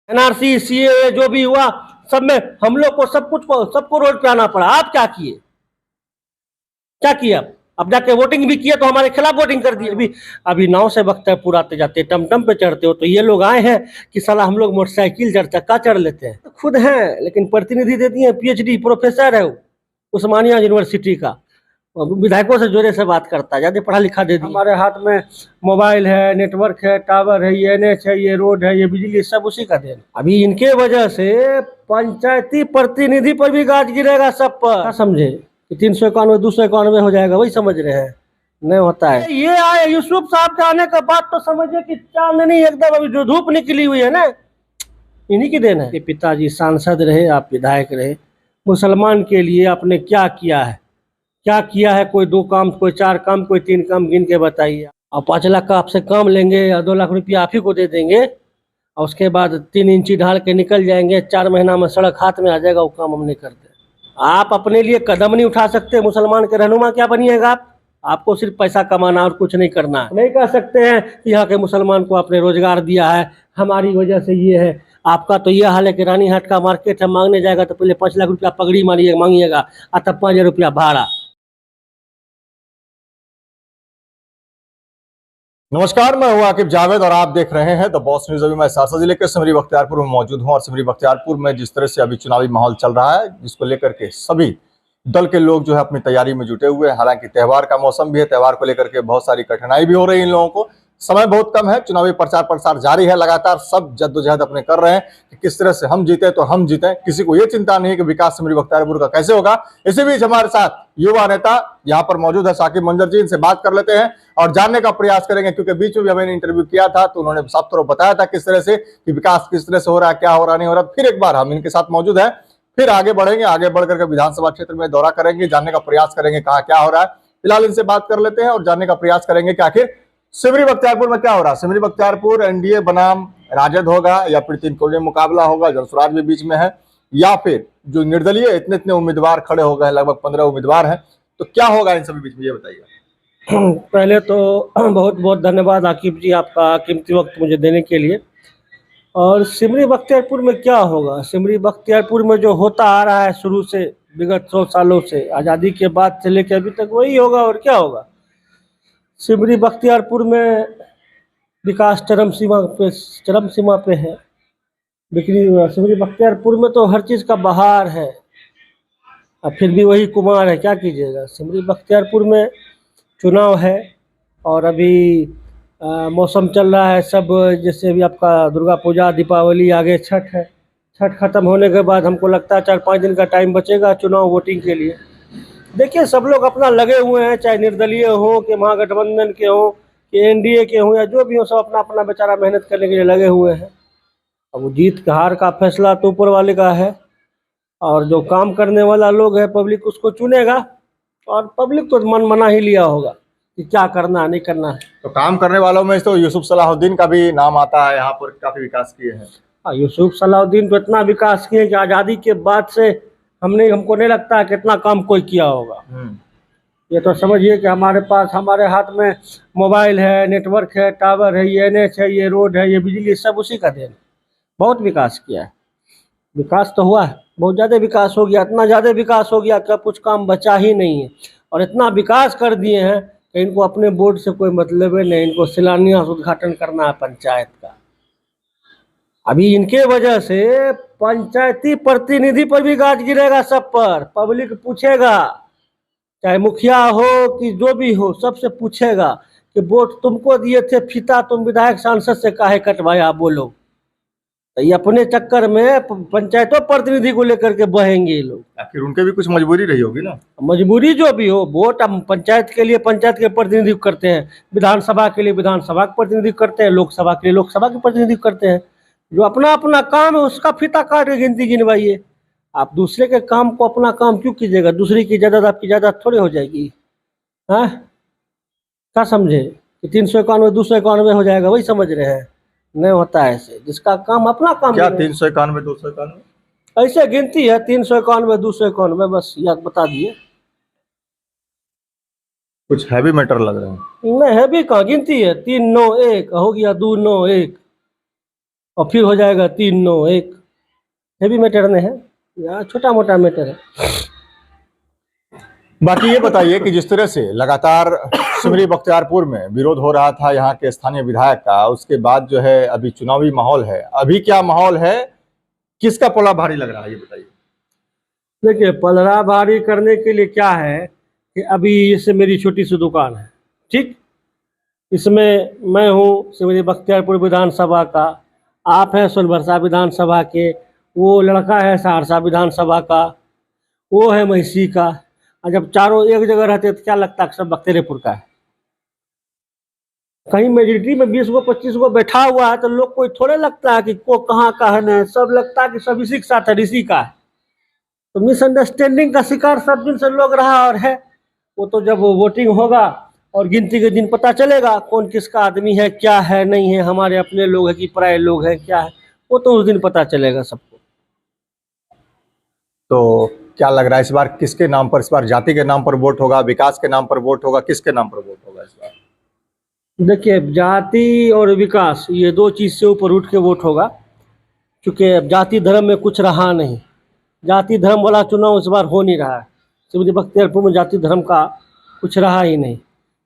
NRC CA जो भी हुआ सब में हम लोग को सबको रोड पे आना पड़ा। आप क्या किए? क्या किया? अब जाके वोटिंग भी किए तो हमारे खिलाफ वोटिंग कर दिए। अभी नाव से बख्तियारपुर आते जाते टमटम पे चढ़ते हो तो ये लोग आए हैं कि साला हम लोग मोटरसाइकिल चार चक्का चढ़ लेते हैं। खुद हैं लेकिन प्रतिनिधि देती है, पीएचडी प्रोफेसर है वो, उस्मानिया यूनिवर्सिटी का। विधायकों से जोरे से बात करता है, ज्यादा पढ़ा लिखा दे दिया। हमारे हाथ में मोबाइल है, नेटवर्क है, टावर है, ये एनएच है, ये रोड है, ये बिजली, सब उसी का देन। अभी इनके वजह से पंचायती प्रतिनिधि पर भी गाज गिरेगा सब पर। क्या समझे कि 391 291 हो जाएगा, वही समझ रहे हैं? नहीं होता है। ये आए यूसुफ साहब के आने के बाद तो समझिए कि चांदनी एकदम, अभी जो धूप निकली हुई है ना, इन्हीं की देन है कि पिताजी सांसद रहे, आप विधायक रहे। मुसलमान के लिए आपने क्या किया है? क्या किया है? कोई 2 काम, कोई 4 काम, कोई 3 काम गिन के बताइए। और 5 लाख का आपसे काम लेंगे या 2 लाख रुपया आप ही को दे देंगे और उसके बाद 3 इंची ढाल के निकल जाएंगे, 4 महीना में सड़क हाथ में आ जाएगा, वो काम हम नहीं करते। आप अपने लिए कदम नहीं उठा सकते, मुसलमान के रहनुमा क्या बनिएगा आप? आपको सिर्फ पैसा कमाना और कुछ नहीं करना है। नहीं कह सकते हैं कि यहाँ के मुसलमान को आपने रोजगार दिया है, हमारी वजह से ये है। आपका तो यह हाल है कि रानीहाट का मार्केट है, मांगने जाएगा तो पहले 5 लाख रुपया पगड़ी मांगिएगा और तब 5,000 रुपया भाड़ा। नमस्कार, मैं हूं आकिब जावेद और आप देख रहे हैं द बॉस न्यूज। अभी मैं सहरसा जिले के सिमरी बख्तियारपुर में मौजूद हूं और सिमरी बख्तियारपुर में जिस तरह से अभी चुनावी माहौल चल रहा है, जिसको लेकर के सभी दल के लोग जो है अपनी तैयारी में जुटे हुए हैं। हालांकि त्यौहार का मौसम भी है, त्यौहार को लेकर के बहुत सारी कठिनाई भी हो रही है इन लोगों को। समय बहुत कम है, चुनावी प्रचार प्रसार जारी है, लगातार सब जद्दोजहद अपने कर रहे हैं कि किस तरह से हम जीते तो हम जीते। किसी को ये चिंता नहीं है कि विकास सिमरी बख्तियारपुर का कैसे होगा। इसी बीच हमारे साथ युवा नेता यहाँ पर मौजूद है साकिब मंजर जी, इनसे बात कर लेते हैं और जानने का प्रयास करेंगे, क्योंकि बीच में भी हमें इंटरव्यू किया था तो उन्होंने साफ तौर पर बताया था किस तरह से कि विकास किस तरह से हो रहा है, क्या हो रहा नहीं हो रहा। फिर एक बार हम इनके साथ मौजूद है, फिर आगे बढ़ेंगे, आगे बढ़ करके विधानसभा क्षेत्र में दौरा करेंगे, जानने का प्रयास करेंगे कहाँ क्या हो रहा है। फिलहाल इनसे बात कर लेते हैं और जानने का प्रयास करेंगे कि आखिर सिमरी बख्तियारपुर में क्या हो रहा है। सिमरी बख्तियारपुर एनडीए बनाम राजद होगा या फिर 3 कोणीय मुकाबला होगा, जनसुराज भी बीच में है, या फिर जो निर्दलीय इतने इतने उम्मीदवार खड़े हो गए, लगभग 15 उम्मीदवार हैं, तो क्या होगा इन सभी बीच में, ये बताइए। पहले तो बहुत बहुत धन्यवाद आकिब जी, आपका कीमती वक्त मुझे देने के लिए। और सिमरी बख्तियारपुर में क्या होगा? सिमरी बख्तियारपुर में जो होता आ रहा है शुरू से, विगत 100 सालों से, आज़ादी के बाद से लेकर अभी तक वही होगा। और क्या होगा? सिमरी बख्तियारपुर में विकास चरम सीमा पे है। लेकिन सिमरी बख्तियारपुर में तो हर चीज़ का बहार है, अब फिर भी वही कुमार है, क्या कीजिएगा। सिमरी बख्तियारपुर में चुनाव है और अभी मौसम चल रहा है सब, जैसे अभी आपका दुर्गा पूजा, दीपावली, आगे छठ है। छठ खत्म होने के बाद हमको लगता है 4-5 दिन का टाइम बचेगा चुनाव वोटिंग के लिए। देखिए सब लोग अपना लगे हुए हैं, चाहे निर्दलीय हो कि महागठबंधन के हो कि एनडीए के हो या जो भी हो, सब अपना अपना बेचारा मेहनत करने के लिए लगे हुए हैं। अब वो जीत हार का फैसला तो ऊपर वाले का है और जो काम करने वाला लोग है पब्लिक उसको चुनेगा और पब्लिक तो मन मना ही लिया होगा कि क्या करना है नहीं करना है। तो काम करने वालों में तो यूसुफ सलाहुद्दीन का भी नाम आता है, यहाँ पर काफी विकास किए हैं। यूसुफ सलाहुद्दीन तो इतना विकास किए कि आज़ादी के बाद से हमको नहीं लगता है कि इतना काम कोई किया होगा। ये तो समझिए कि हमारे हाथ में मोबाइल है, नेटवर्क है, टावर है, ये एनएच है, ये रोड है, ये बिजली, सब उसी का देन। बहुत विकास किया है, विकास तो हुआ है, बहुत ज़्यादा विकास हो गया, इतना ज़्यादा विकास हो गया कि कुछ काम बचा ही नहीं है। और इतना विकास कर दिए हैं कि इनको अपने बोर्ड से कोई मतलब है नहीं, इनको शिलान्यास उद्घाटन करना है पंचायत का। अभी इनके वजह से पंचायती प्रतिनिधि पर भी गाज गिरेगा सब पर। पब्लिक पूछेगा, चाहे मुखिया हो कि जो भी हो, सबसे पूछेगा कि वोट तुमको दिए थे, फीता तुम विधायक सांसद से काहे कटवाया, बोलो। तो ये अपने चक्कर में पंचायतों प्रतिनिधि को लेकर के बहेंगे ये लोग। आखिर उनके भी कुछ मजबूरी रही होगी ना। मजबूरी जो भी हो, वोट हम पंचायत के लिए पंचायत के प्रतिनिधित्व करते हैं, विधानसभा के लिए विधानसभा के प्रतिनिधित्व करते हैं, लोकसभा के लिए लोकसभा के प्रतिनिधित्व करते हैं। जो अपना अपना काम है उसका फीता काट के गिनती गिनवाइए। आप दूसरे के काम को अपना काम क्यों कीजिएगा? दूसरे की जायदाद आपकी जायदाद थोड़ी हो जाएगी। हाँ, क्या समझे कि 391 291 हो जाएगा, वही समझ रहे हैं? नहीं होता है ऐसे, जिसका काम अपना काम। क्या 391 291 ऐसे गिनती है? 391 291, बस याद बता दिए। कुछ हैवी मैटर लग रहा है। नहीं हैवी कहाँ, गिनती है। 3 9 1 हो गया, 2 9 1। और फिर हो जाएगा 3-9-1। हेवी मैटर नहीं है या छोटा मोटा मैटर है। बाकी ये बताइए कि जिस तरह से लगातार सिमरी बख्तियारपुर में विरोध हो रहा था यहाँ के स्थानीय विधायक का, उसके बाद जो है अभी चुनावी माहौल है, अभी क्या माहौल है, किसका पलड़ा भारी लग रहा है, ये बताइए। देखिए, पलड़ा भारी करने के लिए क्या है कि अभी इससे मेरी छोटी सी दुकान है, ठीक, इसमें मैं हूँ सिमरी बख्तियारपुर विधानसभा का, आप हैं सोनभरसा विधानसभा के, वो लड़का है सहरसा विधानसभा का, वो है महिषी का। और जब चारों एक जगह रहते तो क्या लगता है सब बख्तियारपुर का है। कहीं मेजोरिटी में 20 गो 25 गो बैठा हुआ है तो लोग कोई थोड़े लगता है कि को कहाँ का है, नहीं, सब लगता है कि सब इसी के साथ है, इसी का है। तो मिसअंडरस्टैंडिंग का शिकार सब दिन से लोग रहा और है। वो तो जब वोटिंग होगा और गिनती के दिन पता चलेगा कौन किसका आदमी है, क्या है, नहीं है, हमारे अपने लोग हैं कि पराये लोग हैं, क्या है, वो तो उस दिन पता चलेगा सबको। तो क्या लग रहा है इस बार किसके नाम पर, इस बार जाति के नाम पर वोट होगा, विकास के नाम पर वोट होगा, किसके नाम पर वोट होगा इस बार? देखिए, जाति और विकास ये दो चीज़ से ऊपर उठ के वोट होगा, क्योंकि अब जाति धर्म में कुछ रहा नहीं। जाति धर्म वाला चुनाव इस बार हो नहीं रहा है। सिमरी बख्तियारपुर में जाति धर्म का कुछ रहा ही नहीं,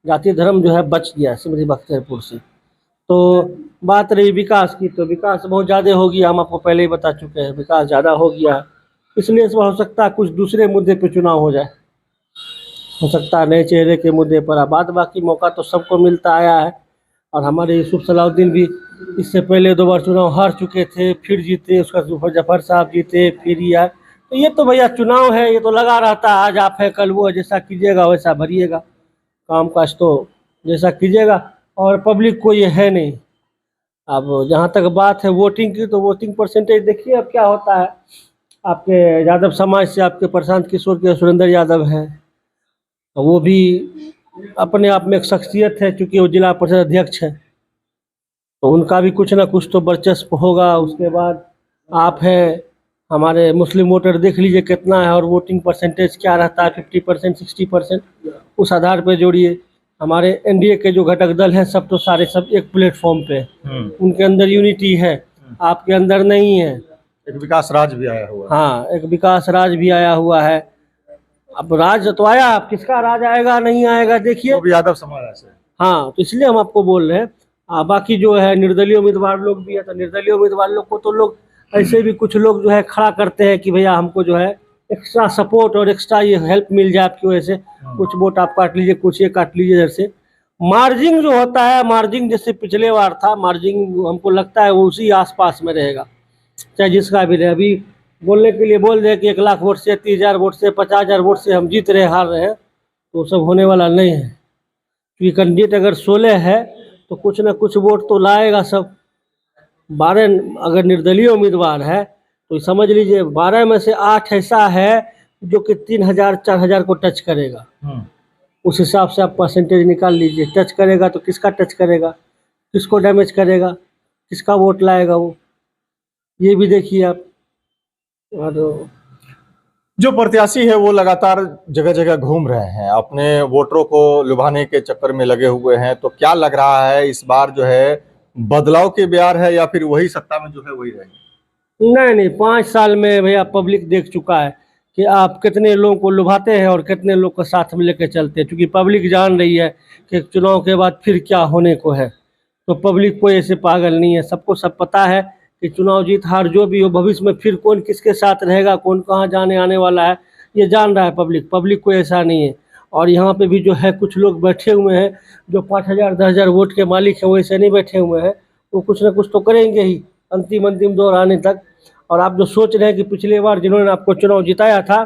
जाति धर्म जो है बच गया सिमरी बख्तियारपुर से। तो बात रही विकास की, तो विकास बहुत ज़्यादा हो गया, हम आपको पहले ही बता चुके हैं, विकास ज़्यादा हो गया है। इसलिए इस बार हो सकता है कुछ दूसरे मुद्दे पे चुनाव हो जाए, हो सकता है नए चेहरे के मुद्दे पर। बाद बाकी मौका तो सबको मिलता आया है, और हमारे यूसुफ सलाउद्दीन भी इससे पहले 2 बार चुनाव हार चुके थे, फिर जीते, उसका जुफर जफर साहब जीते, फिर ये आए। तो ये तो भैया चुनाव है, ये तो लगा रहता है, आज आप है कल वो है, जैसा कीजिएगा वैसा भरिएगा, काम काज तो जैसा कीजिएगा। और पब्लिक को ये है नहीं। अब जहाँ तक बात है वोटिंग की, तो वोटिंग परसेंटेज देखिए अब क्या होता है। आपके यादव समाज से आपके प्रशांत किशोर के सुरेंद्र यादव हैं, वो भी अपने आप में एक शख्सियत है, चूँकि वो जिला परिषद अध्यक्ष है, तो उनका भी कुछ ना कुछ तो वर्चस्व होगा। उसके बाद आप हैं, हमारे मुस्लिम वोटर देख लीजिए कितना है, और वोटिंग परसेंटेज क्या रहता है, 50% 60%, उस आधार पर जोड़िए। हमारे एनडीए के जो घटक दल हैं सब तो सारे सब एक प्लेटफॉर्म पे, उनके अंदर यूनिटी है, आपके अंदर नहीं है। एक विकास राज भी आया हुआ है। हाँ, एक विकास राज भी आया हुआ है। अब राज तो आया, अब किसका राज आएगा नहीं आएगा देखिए, वो भी यादव समाज से। हाँ, तो इसलिए हम आपको बोल रहे हैं। बाकी जो है निर्दलीय उम्मीदवार लोग भी है, तो निर्दलीय उम्मीदवार लोग को तो लोग ऐसे भी कुछ लोग जो है खड़ा करते हैं कि भैया हमको जो है एक्स्ट्रा सपोर्ट और एक्स्ट्रा ये हेल्प मिल जाए आपकी वजह से, कुछ वोट आप काट लीजिए, कुछ ये काट लीजिए इधर से। मार्जिन जो होता है, मार्जिन जैसे पिछले बार था, मार्जिन हमको लगता है वो उसी आसपास में रहेगा, चाहे जिसका भी रहे। अभी बोलने के लिए बोल रहे हैं कि 1 लाख वोट से, 30,000 वोट से, 50,000 वोट से हम जीत रहे हार रहे हैं, तो सब होने वाला नहीं है। क्योंकि कैंडिडेट अगर 16 है तो कुछ ना कुछ वोट तो लाएगा सब। 12 अगर निर्दलीय उम्मीदवार है तो समझ लीजिए 12 में से 8 ऐसा है जो कि 3,000-4,000 को टच करेगा। उस हिसाब से आप परसेंटेज निकाल लीजिए, टच करेगा तो किसका टच करेगा, किसको डैमेज करेगा, किसका वोट लाएगा वो, ये भी देखिए आप। और जो प्रत्याशी है वो लगातार जगह जगह घूम रहे हैं, अपने वोटरों को लुभाने के चक्कर में लगे हुए हैं, तो क्या लग रहा है इस बार जो है बदलाव के ब्यार है या फिर वही सत्ता में जो है वही रहेंगे? नहीं, 5 साल में भैया पब्लिक देख चुका है कि आप कितने लोगों को लुभाते हैं और कितने लोग को साथ में लेकर चलते हैं। क्योंकि पब्लिक जान रही है कि चुनाव के बाद फिर क्या होने को है, तो पब्लिक कोई ऐसे पागल नहीं है, सबको सब पता है कि चुनाव जीत हार जो भी हो, भविष्य में फिर कौन किसके साथ रहेगा, कौन कहाँ जाने आने वाला है, ये जान रहा है पब्लिक। पब्लिक कोई ऐसा नहीं है। और यहाँ पे भी जो है कुछ लोग बैठे हुए हैं जो 5,000 10,000 वोट के मालिक हैं, वो ऐसे नहीं बैठे हुए हैं, वो कुछ ना कुछ तो करेंगे ही अंतिम दौर आने तक। और आप जो सोच रहे हैं कि पिछले बार जिन्होंने आपको चुनाव जिताया था,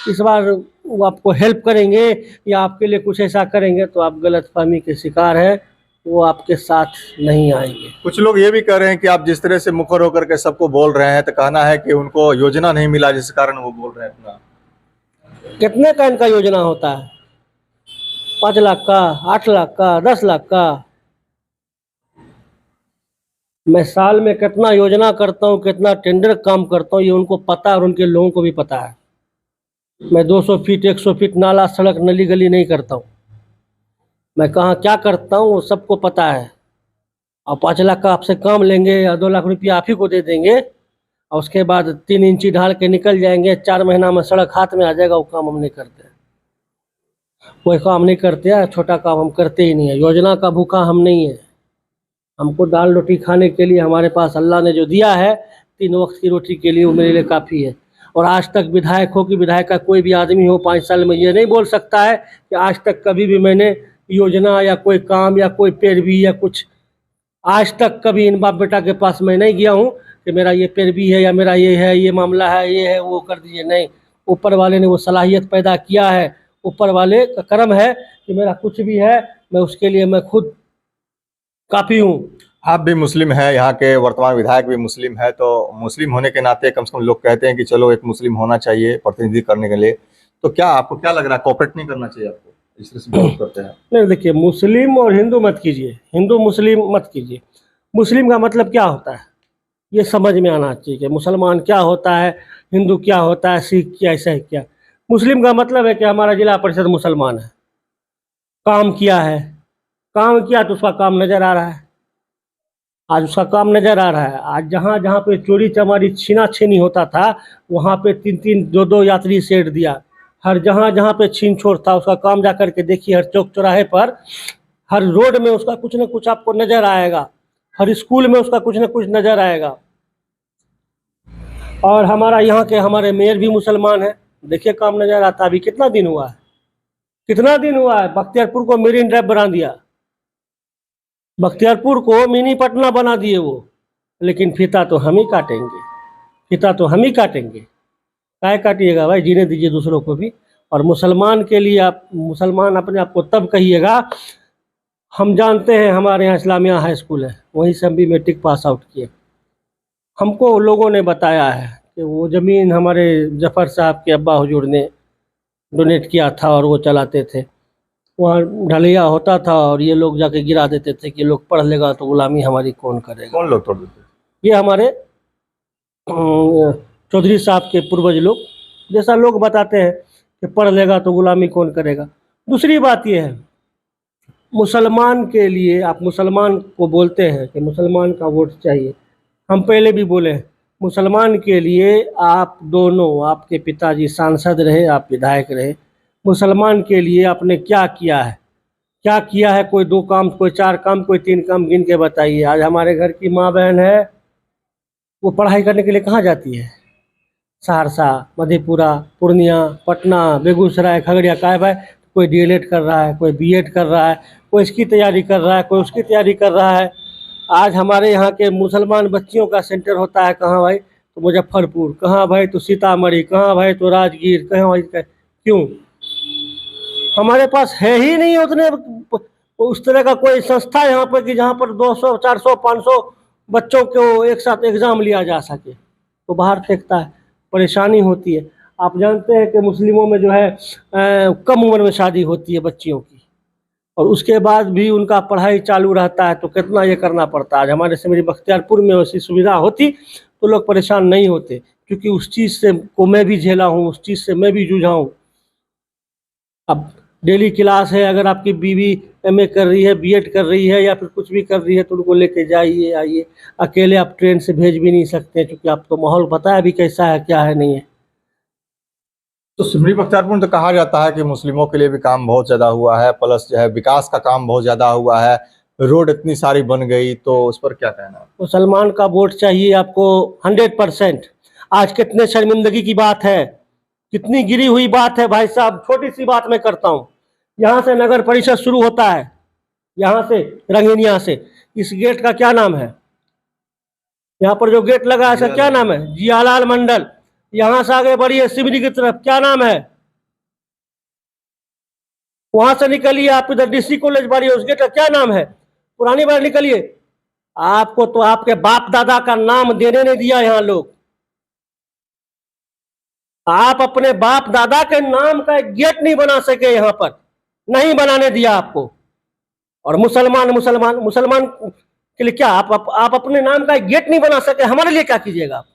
इस बार वो आपको हेल्प करेंगे या आपके लिए कुछ ऐसा करेंगे, तो आप गलतफहमी के शिकार हैं, वो आपके साथ नहीं आएंगे। कुछ लोग ये भी कह रहे हैं कि आप जिस तरह से मुखर होकर के सबको बोल रहे हैं, तो कहना है कि उनको योजना नहीं मिला जिस कारण वो बोल रहे हैं अपना। कितने का इनका योजना होता है? 5 लाख का, 8 लाख का, 10 लाख का? मैं साल में कितना योजना करता हूँ, कितना टेंडर काम करता हूँ, ये उनको पता है और उनके लोगों को भी पता है। मैं 200 फीट 100 फीट नाला सड़क नली गली नहीं करता हूँ, मैं कहाँ क्या करता हूँ वो सबको पता है। और 5 लाख का आपसे काम लेंगे या 2 लाख रुपया आप ही को दे देंगे और उसके बाद 3 इंची ढाल के निकल जाएंगे, 4 महीना में सड़क हाथ में आ जाएगा, वो काम हम नहीं करते। कोई काम नहीं करते हैं, छोटा काम हम करते ही नहीं है। योजना का भूखा हम नहीं है। हमको दाल रोटी खाने के लिए हमारे पास अल्लाह ने जो दिया है 3 वक्त की रोटी के लिए, वो मेरे लिए काफ़ी है। और आज तक विधायक हो कि विधायक का कोई भी आदमी हो 5 साल में ये नहीं बोल सकता है कि आज तक कभी भी मैंने योजना या कोई काम या कोई पैरवी या कुछ, आज तक कभी इन बाप बेटा के पास मैं नहीं गया हूँ कि मेरा ये पैरवी है या मेरा ये है, ये मामला है, ये है, वो कर दीजिए। नहीं, ऊपर वाले ने वो सलाहियत पैदा किया है, ऊपर वाले का करम है कि मेरा कुछ भी है मैं उसके लिए मैं खुद काफ़ी हूँ। आप भी मुस्लिम हैं, यहाँ के वर्तमान विधायक भी मुस्लिम है, तो मुस्लिम होने के नाते कम से कम लोग कहते हैं कि चलो एक मुस्लिम होना चाहिए प्रतिनिधि करने के लिए। तो क्या आपको क्या लग रहा है, कोऑपरेट नहीं करना चाहिए आपको? इस तरह से विरोध करते हैं। नहीं, देखिए, मुस्लिम और हिंदू मत कीजिए, हिंदू मुस्लिम मत कीजिए। मुस्लिम का मतलब क्या होता है ये समझ में आना चाहिए कि मुसलमान क्या होता है, हिंदू क्या होता है, सिख क्या, ऐसा है क्या। मुस्लिम का मतलब है कि हमारा जिला परिषद मुसलमान है, काम किया है, काम किया तो उसका काम नज़र आ रहा है। आज उसका काम नज़र आ रहा है। आज जहाँ जहाँ पे चोरी चमारी छीना छीनी होता था वहाँ पे 3-3 2-2 यात्री सेट दिया। हर जहाँ जहाँ पे छीन छोड़ था उसका काम जा कर के देखिए, हर चौक चौराहे पर, हर रोड में उसका कुछ न कुछ आपको नज़र आएगा, हर स्कूल में उसका कुछ न कुछ नज़र आएगा। और हमारा यहाँ के हमारे मेयर भी मुसलमान हैं, देखिए काम नज़र आता। अभी कितना दिन हुआ है, कितना दिन हुआ है, बख्तियारपुर को मेरीन ड्राइव बना दिया, बख्तियारपुर को मिनी पटना बना दिए वो। लेकिन फीता तो हम ही काटेंगे, फीता तो हम ही काटेंगे। काय काटिएगा भाई, जीने दीजिए दूसरों को भी। और मुसलमान के लिए आप मुसलमान अपने आप को तब कहिएगा, हम जानते हैं हमारे यहाँ इस्लामिया हाई स्कूल है, वहीं से हम भी मैट्रिक पास आउट किए। हमको लोगों ने बताया है कि वो ज़मीन हमारे जफ़र साहब के अब्बा हुजूर ने डोनेट किया था और वो चलाते थे। वहाँ ढलैया होता था और ये लोग जाके गिरा देते थे कि लोग पढ़ लेगा तो गुलामी हमारी कौन करेगा। कौन लोग तोड़ देते? ये हमारे चौधरी साहब के पूर्वज लोग, जैसा लोग बताते हैं कि पढ़ लेगा तो गुलामी कौन करेगा। दूसरी बात ये है, मुसलमान के लिए आप मुसलमान को बोलते हैं कि मुसलमान का वोट चाहिए। हम पहले भी बोले हैं, मुसलमान के लिए आप दोनों, आपके पिताजी सांसद रहे, आप विधायक रहे, मुसलमान के लिए आपने क्या किया है, क्या किया है? कोई 2 काम, कोई 4 काम, कोई 3 काम गिन के बताइए। आज हमारे घर की माँ बहन है, वो पढ़ाई करने के लिए कहाँ जाती है? सहरसा, मधेपुरा, पूर्णिया, पटना, बेगूसराय, खगड़िया। का है भाई, कोई डीएलएड कर रहा है, कोई बीएड कर रहा है, कोई इसकी तैयारी कर रहा है, कोई उसकी तैयारी कर रहा है। आज हमारे यहाँ के मुसलमान बच्चियों का सेंटर होता है कहाँ भाई? तो मुजफ्फरपुर। कहाँ भाई? तो सीतामढ़ी। कहाँ भाई? तो राजगीर। कहाँ भाई? क्यों? हमारे पास है ही नहीं उतने उस तरह का कोई संस्था यहाँ पर कि जहाँ पर 200, 400, 500 बच्चों को एक साथ एग्ज़ाम लिया जा सके। तो बाहर फेंकता है, परेशानी होती है। आप जानते हैं कि मुस्लिमों में जो है कम उम्र में शादी होती है बच्चियों की, और उसके बाद भी उनका पढ़ाई चालू रहता है, तो कितना ये करना पड़ता है। आज हमारे सिमरी बख्तियारपुर में वैसी सुविधा होती तो लोग परेशान नहीं होते, क्योंकि उस चीज़ से को मैं भी झेला हूँ, उस चीज़ से मैं भी जूझा हूँ। अब डेली क्लास है, अगर आपकी बीवी एमए कर रही है, बीएड कर रही है या फिर कुछ भी कर रही है तो उनको लेके जाइए आइए। अकेले आप ट्रेन से भेज भी नहीं सकते, क्योंकि आपको माहौल पता है अभी कैसा है, क्या है, नहीं है। तो सिमरी बख्तियारपुर में तो कहा जाता है कि मुस्लिमों के लिए भी काम बहुत ज़्यादा हुआ है, प्लस जो है विकास का काम बहुत ज़्यादा हुआ है, रोड इतनी सारी बन गई, तो उस पर क्या कहना है? मुसलमान का वोट चाहिए आपको 100%। आज कितने शर्मिंदगी की बात है, कितनी गिरी हुई बात है भाई साहब। छोटी सी बात मैं करता हूँ, यहाँ से नगर परिषद शुरू होता है, यहाँ से रंगीनिया से। इस गेट का क्या नाम है? यहाँ पर जो गेट लगा है इसका क्या नाम है? जियालाल मंडल। यहाँ से आगे बढ़िए सिमरी की तरफ, क्या नाम है? वहां से निकलिए आप इधर डीसी कॉलेज बढ़िए, उस गेट का क्या नाम है? पुरानी बार निकलिए। आपको तो आपके बाप दादा का नाम देने नहीं दिया यहाँ लोग। आप अपने बाप दादा के नाम का एक गेट नहीं बना सके, यहाँ पर नहीं बनाने दिया आपको। और मुसलमान मुसलमान मुसलमान के लिए क्या आप अपने नाम का एक गेट नहीं बना सके, हमारे लिए क्या कीजिएगा आप?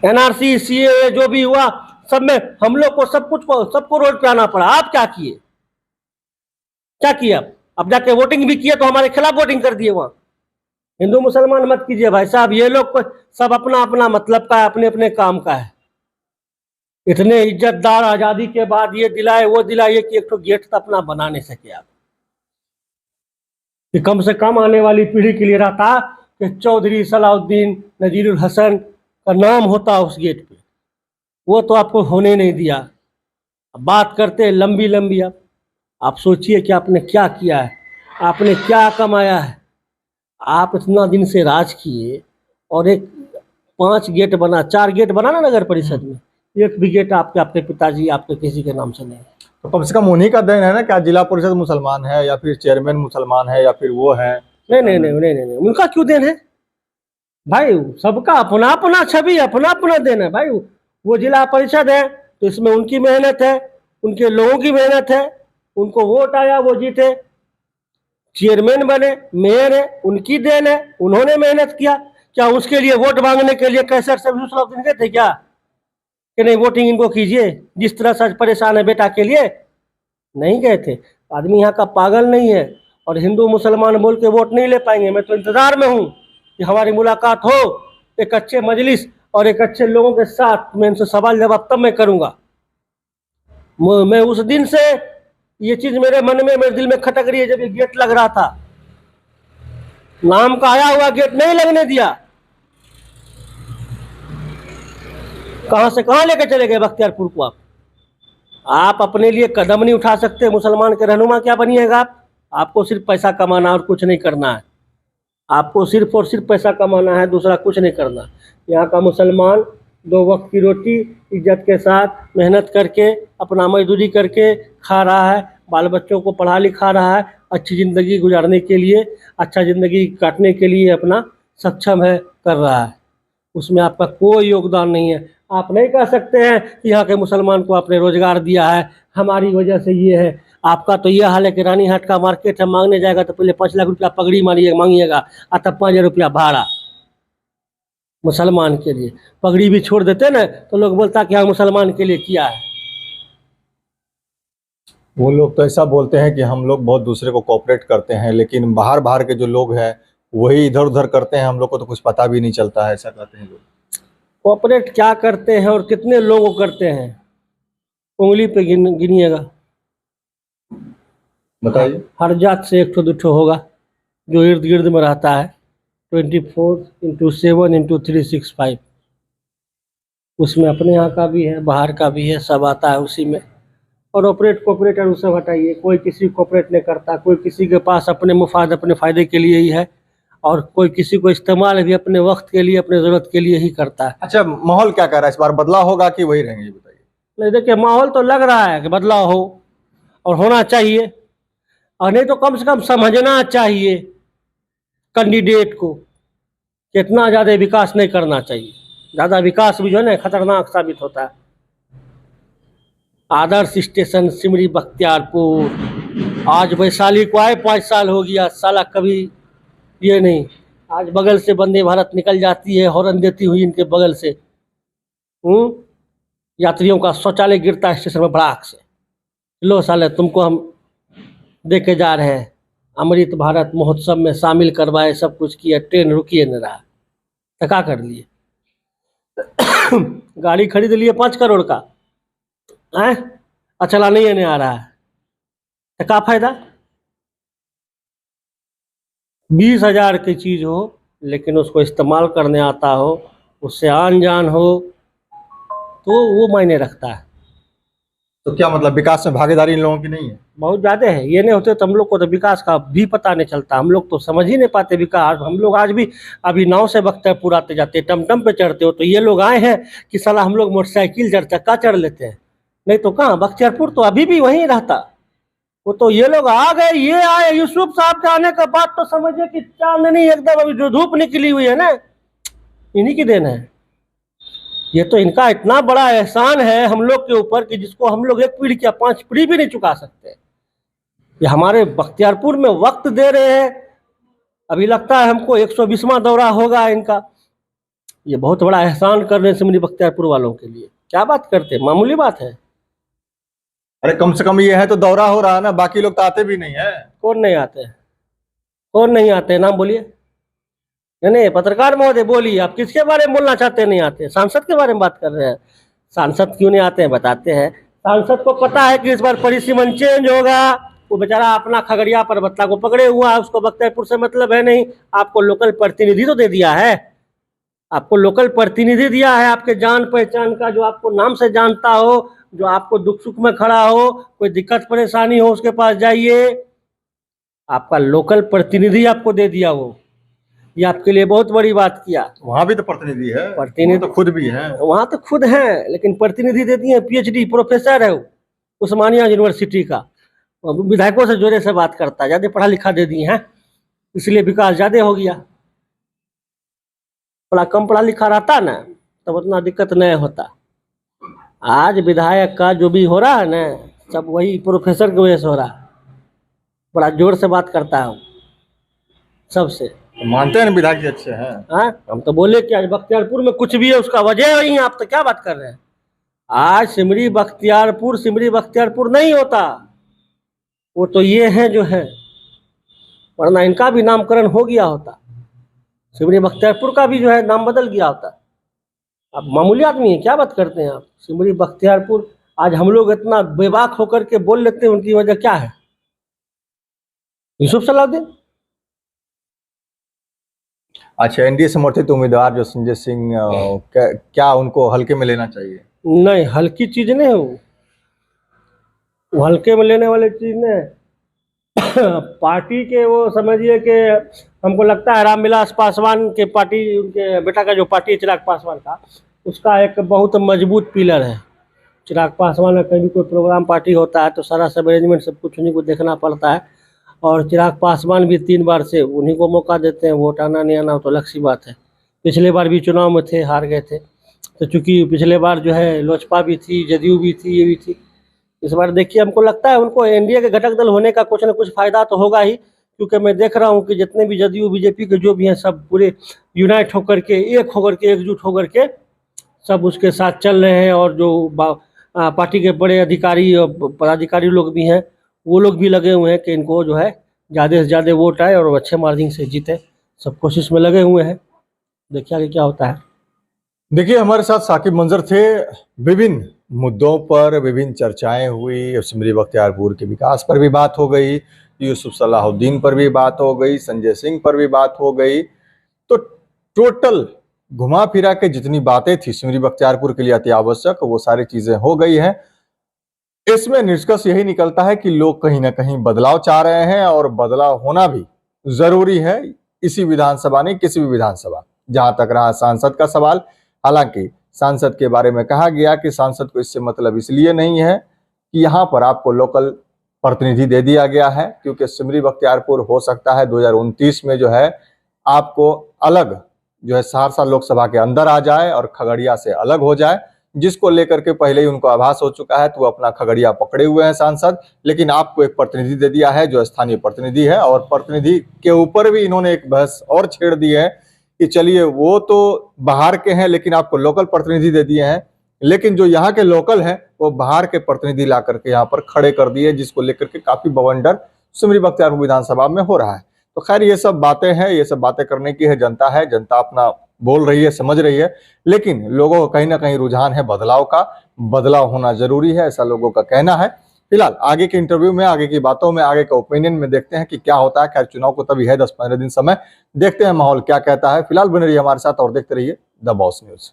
एनआरसी, सीएए जो भी हुआ सब में हम लोग को सबको रोड पे आना पड़ा। आप क्या किए? क्या किए आप? अब जाके वोटिंग भी किए तो हमारे खिलाफ वोटिंग कर दिए वहां। हिंदू मुसलमान मत कीजिए भाई साहब, ये लोग को सब अपना अपना मतलब का है, अपने अपने काम का है। इतने इज्जतदार आजादी के बाद ये दिलाए वो दिलाए कि एक तो गेट तो अपना बना नहीं सके आप, कि कम से कम आने वाली पीढ़ी के लिए रहता कि चौधरी सलाउद्दीन नजीरुल हसन का नाम होता उस गेट पे। वो तो आपको होने नहीं दिया। अब बात करते हैं लंबी लंबी। आप सोचिए कि आपने क्या किया है, आपने क्या कमाया है। आप इतना दिन से राज किए और एक 5 गेट बना, 4 गेट बना ना नगर परिषद में, एक भी गेट आपके पिताजी आपके किसी के नाम से नहीं। तो कम से कम उन्हीं का देन है ना, क्या जिला परिषद मुसलमान है या फिर चेयरमैन मुसलमान है या फिर वो है? नहीं, उनका क्यों देन है भाई? सबका अपना अपना छवि, अपना अपना देन है भाई। वो जिला परिषद है तो इसमें उनकी मेहनत है, उनके लोगों की मेहनत है, उनको वोट आया वो जीते, चेयरमैन बने, मेयर है, उनकी देन है, उन्होंने मेहनत किया। क्या उसके लिए वोट मांगने के लिए कैसे सब दिन गए थे क्या कि नहीं वोटिंग इनको कीजिए, जिस तरह से परेशान है बेटा के लिए? नहीं गए थे। आदमी यहाँ का पागल नहीं है और हिंदू मुसलमान बोल के वोट नहीं ले पाएंगे। मैं तो इंतजार में हूँ कि हमारी मुलाकात हो एक अच्छे मजलिस और एक अच्छे लोगों के साथ, मैं इनसे सवाल जवाब तब मैं करूँगा। मैं उस दिन से ये चीज मेरे मन में, मेरे दिल में खटक रही है जब ये गेट लग रहा था। नाम का आया हुआ गेट नहीं लगने दिया। कहां से कहां लेके चले गए बख्तियारपुर को आप अपने लिए कदम नहीं उठा सकते। मुसलमान के रहनुमा क्या बनिएगा आप? आपको सिर्फ पैसा कमाना और कुछ नहीं करना है। आपको सिर्फ और सिर्फ पैसा कमाना है, दूसरा कुछ नहीं करना। यहाँ का मुसलमान 2 वक्त की रोटी इज्जत के साथ मेहनत करके अपना मजदूरी करके खा रहा है, बाल बच्चों को पढ़ा लिखा रहा है, अच्छी ज़िंदगी गुजारने के लिए, अच्छा ज़िंदगी काटने के लिए अपना सक्षम है, कर रहा है। उसमें आपका कोई योगदान नहीं है। आप नहीं कह सकते हैं कि यहाँ के मुसलमान को आपने रोजगार दिया है, हमारी वजह से ये है। आपका तो ये हाल है कि रानीहाट का मार्केट है, मांगने जाएगा तो पहले 5 लाख रुपया पगड़ी मांगिएगा और तब 5,000 रुपया भाड़ा मुसलमान के लिए। पगड़ी भी छोड़ देते ना तो लोग बोलता कि हाँ मुसलमान के लिए किया है। वो लोग तो ऐसा बोलते हैं कि हम लोग बहुत दूसरे को कोऑपरेट करते हैं, लेकिन बाहर बाहर के जो लोग हैं वही इधर उधर करते हैं, हम लोग को तो कुछ पता भी नहीं चलता है, ऐसा कहते हैं लोग। कोऑपरेट क्या करते हैं और कितने लोगों करते हैं, उंगली पे गिनिएगा। बताइए। हर जात से 1 2 होगा जो इर्द गिर्द में रहता है। 24/7/365 उसमें अपने यहाँ का भी है, बाहर का भी है, सब आता है उसी में। और कोऑपरेटर उसे हटाइए, कोई किसी कोऑपरेट नहीं करता। कोई किसी के पास अपने मुफाद, अपने फ़ायदे के लिए ही है और कोई किसी को इस्तेमाल भी अपने वक्त के लिए, अपने ज़रूरत के लिए ही करता है। अच्छा, माहौल क्या कह रहा है इस बार, बदलाव होगा कि वही रहेंगे, बताइए। नहीं देखिए, माहौल तो लग रहा है कि बदलाव हो और होना चाहिए, और नहीं तो कम से कम समझना चाहिए कैंडिडेट को कि इतना ज़्यादा विकास नहीं करना चाहिए। ज़्यादा विकास भी जो है ना खतरनाक साबित होता है। आदर्श स्टेशन सिमरी बख्तियारपुर, आज वैशाली को आए 5 साल हो गया, साला कभी ये नहीं। आज बगल से वंदे भारत निकल जाती है हॉर्न देती हुई इनके बगल से। यात्रियों का शौचालय गिरता है स्टेशन में भड़ाक से। लो साले तुमको हम देके जा रहे हैं, अमृत भारत महोत्सव में शामिल करवाए, सब कुछ किया, ट्रेन रुकिए न रहा। तो क्या कर लिए? गाड़ी खरीद लिए 5 करोड़ का है और चलाने ही नहीं आ रहा है, तो क्या फायदा? 20,000 की चीज हो लेकिन उसको इस्तेमाल करने आता हो, उससे आन जान हो, तो वो मायने रखता है। तो क्या मतलब विकास में भागीदारी इन लोगों की नहीं है? बहुत ज़्यादा है। ये नहीं होते तो हम लोग को तो विकास का भी पता नहीं चलता। हम लोग तो समझ ही नहीं पाते विकास। हम लोग आज भी अभी नाव से बख्तियारपुर आते जाते, टमटम पे चढ़ते हो तो ये लोग आए हैं कि साला हम लोग मोटरसाइकिल 4 चक्का चढ़ लेते हैं, नहीं तो कहाँ। बख्तियारपुर तो अभी भी वहीं रहता। वो तो ये लोग आ गए, ये आए। यूसुफ साहब के आने के बाद तो समझिए कि चांदनी एकदम, अभी जो धूप निकली हुई है ना, इन्हीं की देन है। ये तो इनका इतना बड़ा एहसान है हम लोग के ऊपर कि जिसको हम लोग 1 पीढ़ी क्या 5 पीढ़ी भी नहीं चुका सकते। ये हमारे बख्तियारपुर में वक्त दे रहे हैं। अभी लगता है हमको 120वां दौरा होगा इनका। ये बहुत बड़ा एहसान कर रहे हैं सिमरी बख्तियारपुर वालों के लिए। क्या बात करते हैं, मामूली बात है। अरे कम से कम ये है तो दौरा हो रहा है ना, बाकी लोग तो आते भी नहीं है। कौन नहीं आते, कौन नहीं आते, नाम बोलिए। नहीं, पत्रकार महोदय बोलिए, आप किसके बारे में बोलना चाहते हैं नहीं आते? सांसद के बारे में बात कर रहे हैं। सांसद क्यों नहीं आते हैं बताते हैं। सांसद को पता है कि इस बार परिसीमन चेंज होगा। वो बेचारा अपना खगड़िया परबत्ता को पकड़े हुआ है, उसको बख्तियारपुर से मतलब है नहीं। आपको लोकल प्रतिनिधि तो दे दिया है, आपको लोकल प्रतिनिधि दिया है, आपके जान पहचान का, जो आपको नाम से जानता हो, जो आपको दुख सुख में खड़ा हो, कोई दिक्कत परेशानी हो उसके पास जाइए। आपका लोकल प्रतिनिधि आपको दे दिया वो, ये आपके लिए बहुत बड़ी बात किया। वहां भी तो प्रतिनिधि है, प्रतिनिधि तो खुद भी है। वहां तो खुद है, लेकिन प्रतिनिधि दे दिए। पीएचडी प्रोफेसर है वो, उस्मानिया यूनिवर्सिटी का, विधायकों से जोरे से बात करता है, ज्यादा पढ़ा लिखा दे दिए हैं, इसलिए विकास ज्यादा हो गया। थोड़ा कम पढ़ा लिखा रहता ना तब उतना दिक्कत नहीं होता। आज विधायक का जो भी हो रहा है ना, सब वही प्रोफेसर की वजह से हो रहा है। बड़ा जोर से बात करता है वो सबसे। तो मानते हैं ना विधायक जी अच्छे हैं। हाँ, हम तो बोले कि आज बख्तियारपुर में कुछ भी है उसका वजह वही है। आप तो क्या बात कर रहे हैं। आज सिमरी बख्तियारपुर नहीं होता, वो तो ये है जो है, वरना इनका भी नामकरण हो गया होता। सिमरी बख्तियारपुर का भी जो है नाम बदल गया होता। आप मामूली आदमी हैं, क्या बात करते हैं आप। सिमरी बख्तियारपुर, आज हम लोग इतना बेबाक होकर के बोल लेते हैं, उनकी वजह क्या है? यूसुफ सलाउद्दीन। अच्छा, एनडीए समर्थित उम्मीदवार जो संजय सिंह, क्या उनको हल्के में लेना चाहिए? नहीं, हल्की चीज नहीं है वो हल्के में लेने वाली चीज नहीं है। पार्टी के वो समझिए कि हमको लगता है रामविलास पासवान के पार्टी, उनके बेटा का जो पार्टी है चिराग पासवान का, उसका एक बहुत मजबूत पिलर है। चिराग पासवान का कभी कोई प्रोग्राम पार्टी होता है तो सारा सब अरेंजमेंट सब कुछ उन्हीं को देखना पड़ता है। और चिराग पासवान भी 3 बार से उन्हीं को मौका देते हैं। वोट आना नहीं आना तो अलग सी बात है। पिछले बार भी चुनाव में थे, हार गए थे। तो चूँकि पिछले बार जो है लोजपा भी थी, जदयू भी थी, ये भी थी। इस बार देखिए, हमको लगता है उनको एनडीए के घटक दल होने का कुछ न कुछ फायदा तो होगा ही, क्योंकि मैं देख रहा हूँ कि जितने भी जदयू बीजेपी के जो भी हैं सब पूरे यूनाइट होकर के, एकजुट होकर के सब उसके साथ चल रहे हैं। और जो पार्टी के बड़े अधिकारी और पदाधिकारी लोग भी हैं, वो लोग भी लगे हुए हैं कि इनको जो है ज़्यादा से ज़्यादा वोट आए और अच्छे मार्जिन से जीते। सब कोशिश में लगे हुए हैं, देखिए आगे क्या होता है। देखिए, हमारे साथ साकिब मंजर थे। विभिन्न मुद्दों पर विभिन्न चर्चाएं हुई। सिमरी बख्तियारपुर के विकास पर भी बात हो गई, यूसुफ सलाहुद्दीन पर भी बात हो गई, संजय सिंह पर भी बात हो गई। तो टोटल घुमा फिरा के जितनी बातें थी सिमरी बख्तियारपुर के लिए अति आवश्यक, वो सारी चीजें हो गई हैं। इसमें निष्कर्ष यही निकलता है कि लोग कहीं ना कहीं बदलाव चाह रहे हैं और बदलाव होना भी जरूरी है। इसी विधानसभा नहीं, किसी भी विधानसभा। जहां तक रहा सांसद का सवाल, हालांकि सांसद के बारे में कहा गया कि सांसद को इससे मतलब इसलिए नहीं है कि यहाँ पर आपको लोकल प्रतिनिधि दे दिया गया है, क्योंकि सिमरी बख्तियारपुर हो सकता है 2029 में जो है आपको अलग जो है सहरसा लोकसभा के अंदर आ जाए और खगड़िया से अलग हो जाए, जिसको लेकर के पहले ही उनको आभास हो चुका है। तो वो अपना खगड़िया पकड़े हुए हैं सांसद, लेकिन आपको एक प्रतिनिधि दे दिया है जो स्थानीय प्रतिनिधि है। और प्रतिनिधि के ऊपर भी इन्होंने एक बहस और छेड़ दी है कि चलिए वो तो बाहर के हैं लेकिन आपको लोकल प्रतिनिधि दे दिए हैं, लेकिन जो यहाँ के लोकल हैं वो बाहर के प्रतिनिधि ला करके यहाँ पर खड़े कर दिए, जिसको लेकर के काफी बवंडर सिमरी बख्तियारपुर विधानसभा में हो रहा है। तो खैर ये सब बातें हैं, ये सब बातें करने की है, जनता अपना बोल रही है, समझ रही है, लेकिन लोगों को कहीं ना कहीं रुझान है बदलाव का। बदलाव होना जरूरी है, ऐसा लोगों का कहना है। फिलहाल आगे के इंटरव्यू में, आगे की बातों में, आगे का ओपिनियन में देखते हैं कि क्या होता है। खैर चुनाव को तभी है 10-15 दिन समय, देखते हैं माहौल क्या कहता है। फिलहाल बने रहिए हमारे साथ और देखते रहिए द बॉस न्यूज।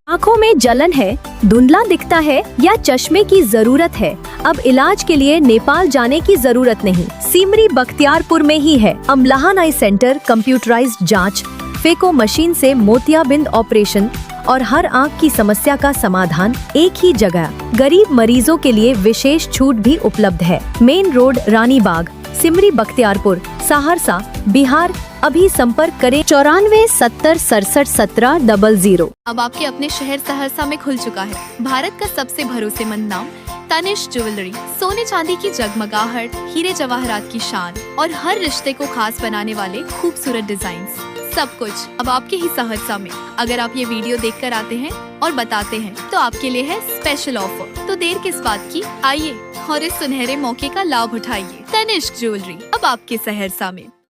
आंखों में जलन है, धुंधला दिखता है या चश्मे की जरूरत है? अब इलाज के लिए नेपाल जाने की जरूरत नहीं, सिमरी बख्तियारपुर में ही है। अमलाहन आई सेंटर, कंप्यूटराइज्ड जांच, फेको मशीन से मोतियाबिंद ऑपरेशन और हर आंख की समस्या का समाधान एक ही जगह। गरीब मरीजों के लिए विशेष छूट भी उपलब्ध है। मेन रोड, रानी बाग, सिमरी बख्तियारपुर, सहरसा, बिहार। अभी संपर्क करें 94 70 67 17 00। अब आपके अपने शहर सहरसा में खुल चुका है भारत का सबसे भरोसेमंद नाम तनिष्क ज्वेलरी। सोने चांदी की जगमगाहट, हीरे जवाहरात की शान और हर रिश्ते को खास बनाने वाले खूबसूरत डिजाइन्स। सब कुछ अब आपके ही सहरसा में। अगर आप ये वीडियो देखकर आते हैं और बताते हैं तो आपके लिए है स्पेशल ऑफर। तो देर किस बात की, आइए और इस सुनहरे मौके का लाभ उठाइए। तनिष्क ज्वेलरी अब आपके सहरसा में।